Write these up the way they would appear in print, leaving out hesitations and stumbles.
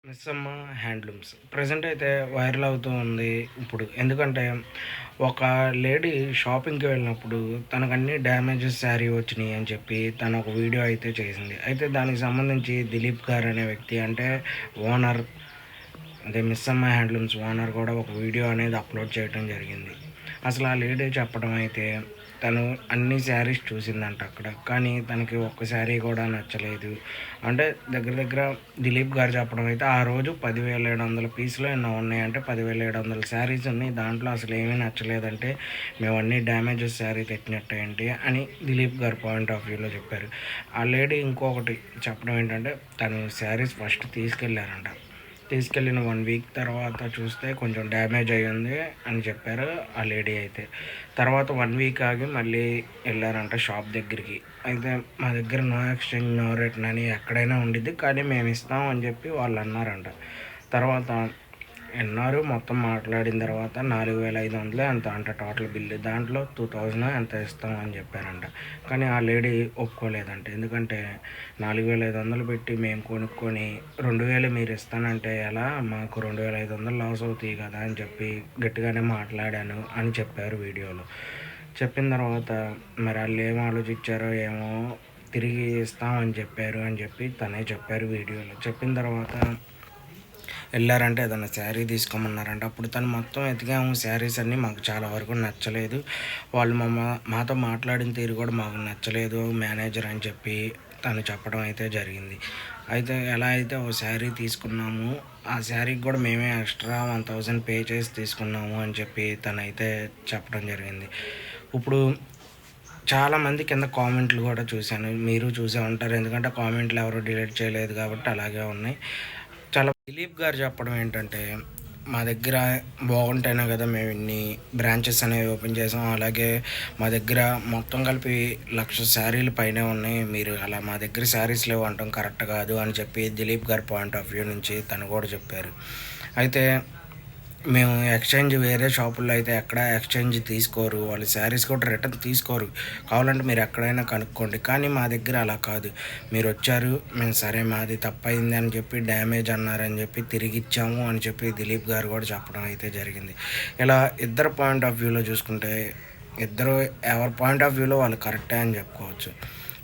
Missamma handlooms present అయితే viral అవుతూ ఉంది ఇప్పుడు. ఎందుకంటే ఒక లేడీ షాపింగ్‌కి వెళ్ళినప్పుడు తనకన్నీ డ్యామేజెస్ శారీ వచ్చినియి అని చెప్పి తను ఒక వీడియో అయితే చేసింది. అయితే దానికి సంబంధించి దిలీప్ గారు అనే వ్యక్తి అంటే ఓనర్, అదే మిస్సమ్మ హ్యాండ్లూమ్స్ ఓనర్ కూడా ఒక వీడియో అనేది అప్లోడ్ చేయడం జరిగింది. అసలు ఆ లేడీ చెప్పడం అయితే తను అన్ని శారీస్ చూసిందంట అక్కడ. కానీ తనకి ఒక్క శారీ కూడా నచ్చలేదు. అంటే దగ్గర దగ్గర దిలీప్ గారు చెప్పడం అయితే ఆ రోజు 10,700 పీసులో ఎన్నో ఉన్నాయి. అంటే 10,700 శారీస్ ఉన్నాయి. దాంట్లో అసలు ఏమీ నచ్చలేదంటే మేము అన్నీ డ్యామేజెస్ శారీ తెచ్చినట్టేంటి అని దిలీప్ గారు పాయింట్ ఆఫ్ వ్యూలో చెప్పారు. ఆ లేడీ ఇంకొకటి చెప్పడం ఏంటంటే తను శారీస్ ఫస్ట్ తీసుకెళ్లారంట. తీసుకెళ్ళిన 1 వీక్ తర్వాత చూస్తే కొంచెం డ్యామేజ్ అయ్యింది అని చెప్పారు ఆ లేడీ అయితే. తర్వాత 1 వీక్ ఆగి మళ్ళీ వెళ్ళారంట షాప్ దగ్గరికి. అయితే మా దగ్గర నో ఎక్స్చేంజ్, నో రిటర్న్ అని ఎక్కడైనా ఉండిద్ది, కానీ మేము ఇస్తాం అని చెప్పి వాళ్ళు అన్నారంట. తర్వాత ఎన్ఆర్ మొత్తం మాట్లాడిన తర్వాత 4,500 ఎంత అంట టోటల్ బిల్లు. దాంట్లో 2,000 ఎంత ఇస్తాం అని చెప్పారంట. కానీ ఆ లేడీ ఒప్పుకోలేదంట. ఎందుకంటే 4,500 పెట్టి మేము కొనుక్కొని 2,000 మీరు ఇస్తానంటే ఎలా, మాకు 2,500 లాస్ అవుతాయి కదా అని చెప్పి గట్టిగానే మాట్లాడాను అని చెప్పారు వీడియోలో. చెప్పిన తర్వాత మరి వాళ్ళు ఏం ఆలోచించారో ఏమో, తిరిగి ఇస్తామని చెప్పారు అని చెప్పి తనే చెప్పారు వీడియోలో. చెప్పిన తర్వాత వెళ్ళారంటే ఏదన్నా శారీ తీసుకోమన్నారంట. అప్పుడు తను మొత్తం ఎతికాము శారీస్ అన్నీ, మాకు చాలా వరకు నచ్చలేదు. వాళ్ళు మాతో మాట్లాడిన తీరు కూడా మాకు నచ్చలేదు మేనేజర్ అని చెప్పి తను చెప్పడం అయితే జరిగింది. అయితే ఎలా అయితే ఓ శారీ తీసుకున్నాము, ఆ శారీకి కూడా మేమే ఎక్స్ట్రా 1,000 పే చేసి తీసుకున్నాము అని చెప్పి తనైతే చెప్పడం జరిగింది. ఇప్పుడు చాలామంది కింద కామెంట్లు కూడా చూశాను, మీరు చూసే ఉంటారు. ఎందుకంటే కామెంట్లు ఎవరు డిలీట్ చేయలేదు కాబట్టి అలాగే ఉన్నాయి. చాలా దిలీప్ గారు చెప్పడం ఏంటంటే, మా దగ్గర బాగుంటేనే కదా మేము ఇన్ని బ్రాంచెస్ అనేవి ఓపెన్ చేసాం. అలాగే మా దగ్గర మొత్తం కలిపి 1,00,000 శారీలు పైనే ఉన్నాయి. మీరు అలా మా దగ్గర శారీస్ లేవు అనటం కరెక్ట్ కాదు అని చెప్పి దిలీప్ గారి పాయింట్ ఆఫ్ వ్యూ నుంచి తను కూడా చెప్పారు. అయితే మేము ఎక్స్చేంజ్ వేరే షాపుల్లో అయితే ఎక్కడ ఎక్స్చేంజ్ తీసుకోరు, వాళ్ళు శారీస్ కూడా రిటర్న్ తీసుకోరు. కావాలంటే మీరు ఎక్కడైనా కనుక్కోండి. కానీ మా దగ్గర అలా కాదు. మీరు వచ్చారు, మేము సరే మాది తప్పయింది అని చెప్పి డ్యామేజ్ అన్నారని చెప్పి తిరిగి ఇచ్చాము అని చెప్పి దిలీప్ గారు కూడా చెప్పడం అయితే జరిగింది. ఇలా ఇద్దరు పాయింట్ ఆఫ్ వ్యూలో చూసుకుంటే ఇద్దరు ఎవరి పాయింట్ ఆఫ్ వ్యూలో వాళ్ళు కరెక్టే అని చెప్పుకోవచ్చు.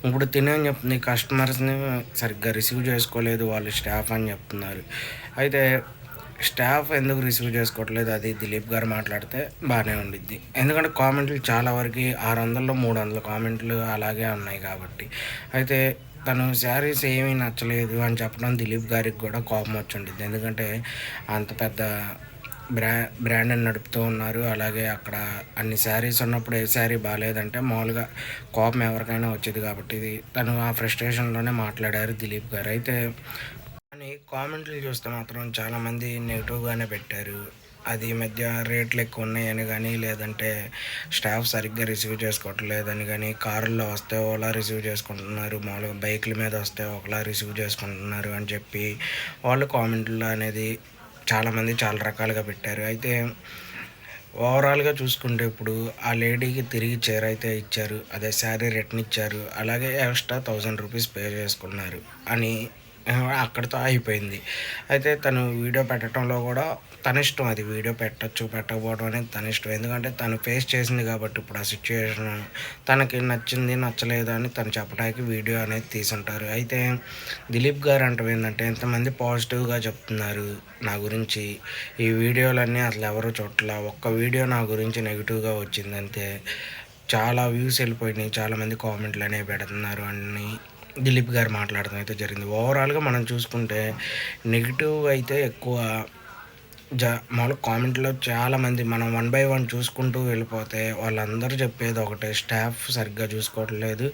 ఇప్పుడు తినేం చెప్తుంది, కస్టమర్స్ని సరిగ్గా రిసీవ్ చేసుకోలేదు వాళ్ళు స్టాఫ్ అని చెప్తున్నారు. అయితే స్టాఫ్ ఎందుకు రిసీవ్ చేసుకోవట్లేదు అది దిలీప్ గారు మాట్లాడితే బాగానే ఉండిద్ది. ఎందుకంటే కామెంట్లు చాలా వరకు 600లో 300 కామెంట్లు అలాగే ఉన్నాయి కాబట్టి. అయితే తను శారీస్ ఏమీ నచ్చలేదు అని చెప్పడం దిలీప్ గారికి కూడా కోపం వచ్చి ఉండిద్ది. ఎందుకంటే అంత పెద్ద బ్రాండ్ని నడుపుతూ ఉన్నారు. అలాగే అక్కడ అన్ని శారీస్ ఉన్నప్పుడు ఏ శారీ బాగాలేదంటే మామూలుగా కోపం ఎవరికైనా వచ్చేది కాబట్టి తను ఆ ఫ్రస్ట్రేషన్లోనే మాట్లాడారు దిలీప్ గారు. అయితే కానీ కామెంట్లు చూస్తే మాత్రం చాలామంది నెగిటివ్గానే పెట్టారు. అది ఈ మధ్య రేట్లు ఎక్కువ ఉన్నాయని కానీ, లేదంటే స్టాఫ్ సరిగ్గా రిసీవ్ చేసుకోవట్లేదని కానీ, కారుల్లో వస్తే ఓలా రిసీవ్ చేసుకుంటున్నారు, మామూలుగా బైకుల మీద వస్తే ఒకలా రిసీవ్ చేసుకుంటున్నారు అని చెప్పి వాళ్ళు కామెంట్లు అనేది చాలామంది చాలా రకాలుగా పెట్టారు. అయితే ఓవరాల్గా చూసుకుంటే ఇప్పుడు ఆ లేడీకి తిరిగి చీర అయితే ఇచ్చారు, అదే శారీ రిటర్న్ ఇచ్చారు, అలాగే ఎక్స్ట్రా 1,000 రూపీస్ పే చేసుకున్నారు అని అక్కడితో అయిపోయింది. అయితే తను వీడియో పెట్టడంలో కూడా తన ఇష్టం, అది వీడియో పెట్టచ్చు పెట్టకపోవడం అనేది తన ఇష్టం. ఎందుకంటే తను ఫేస్ చేసింది కాబట్టి ఇప్పుడు ఆ సిచ్యువేషన్ తనకి నచ్చింది నచ్చలేదు అని తను చెప్పడానికి వీడియో అనేది తీసుంటారు. అయితే దిలీప్ గారు అంటే ఏంటంటే ఎంతమంది పాజిటివ్గా చెప్తున్నారు నా గురించి, ఈ వీడియోలన్నీ అసలు ఎవరు చూడట్లా, ఒక్క వీడియో నా గురించి నెగిటివ్గా వచ్చిందంతే చాలా వ్యూస్ వెళ్ళిపోయినాయి, చాలామంది కామెంట్లు అనేవి పెడుతున్నారు అని దిలీప్ గారు మాట్లాడడం అయితే జరిగింది. ఓవరాల్గా మనం చూసుకుంటే నెగిటివ్ అయితే ఎక్కువ మామూలు కామెంట్లో చాలామంది మనం 1 బై 1 చూసుకుంటూ వెళ్ళిపోతే వాళ్ళందరూ చెప్పేది ఒకటే, స్టాఫ్ సరిగ్గా చూసుకోవట్లేదు,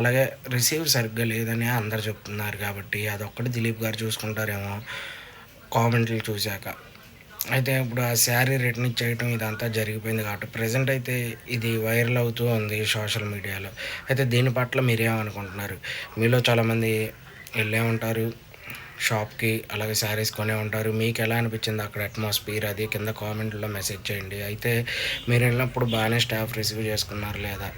అలాగే రిసీవ్ సరిగ్గా లేదని అందరు చెప్తున్నారు. కాబట్టి అదొక్కటి దిలీప్ గారు చూసుకుంటారేమో కామెంట్లు చూశాక. అయితే ఇప్పుడు ఆ శారీ రిటర్న్ ఇచ్చేయటం ఇదంతా జరిగిపోయింది కాబట్టి ప్రజెంట్ అయితే ఇది వైరల్ అవుతూ ఉంది సోషల్ మీడియాలో. అయితే దీని పట్ల మీరేమనుకుంటున్నారు? మీలో చాలామంది వెళ్ళే ఉంటారు షాప్‌కి, అలాగే శారీస్ కొనే ఉంటారు. మీకు ఎలా అనిపించింది అక్కడ అట్మాస్ఫియర్ అది కింద కామెంట్లో మెసేజ్ చేయండి. అయితే మీరు వెళ్ళినప్పుడు బాగానే స్టాఫ్ రిసీవ్ చేసుకున్నారు లేదా?